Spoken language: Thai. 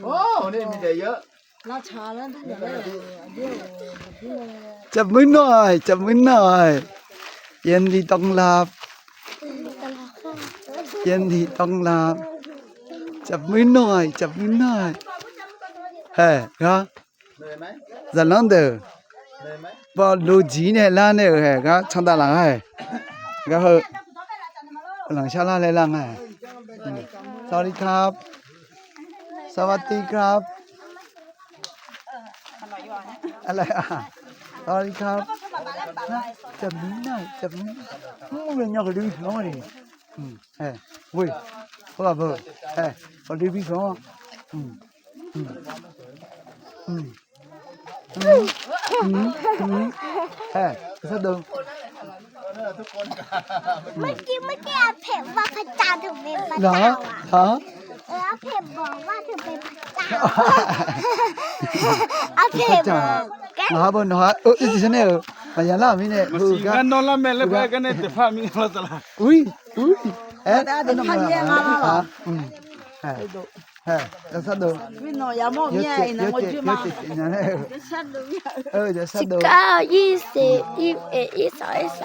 โอ้นี่มีแต่เยอะจับมือหน่อยจับมือหน่อยเย็นดีต้องหลับเย็นดีต้องหลับจับมือหน่อยจับมือหน่อยเฮ้ยฮะ เหนื่อยไหม จะลองเด้อ เหนื่อยไหม พอลูจีเนี่ยล้านเนี่ยเฮ้ยก็ชันตาหลังเฮ้ยก็เฮ้ยหลังชาลาเลยหลังเฮ้ยสวัสดีครับสวัสดีครับอะไรอ่ะสวัสดีครับจับมือหน่อยจับมือมึงยังกระดิ่งน้อยเฮ้ยเว้ยพวกเราเบอร์เฮ้ยกระดิ่งพี่น้องเฮ้ยสักเดิม ทุกคน เมื่อกี้อาเพ็บว่าพระเจ้าถึงเป็นพระ เหรอ เจ้าอ่ะ ฮะ อาเพ็บบอกว่าถึงเป็นพระเจ้าอาเพ็บบอกแก ငါဘောနော်အိုဒီစနေမယလာမင်းနဲ့ มาสีกันนอนละแม่เลยไปกันเนี่ยแต่ฟ้ามีอะไรตลอด อุ้ยအဲ့ဒါတော့ဖန်ရငါပါဟဲ့ဒါဆက်တော့ မင်းတို့ရမောမြဲနေငိုကြည့်မ ဆက်တော့ဒါဆက်တော့ 高一十一一少一啥？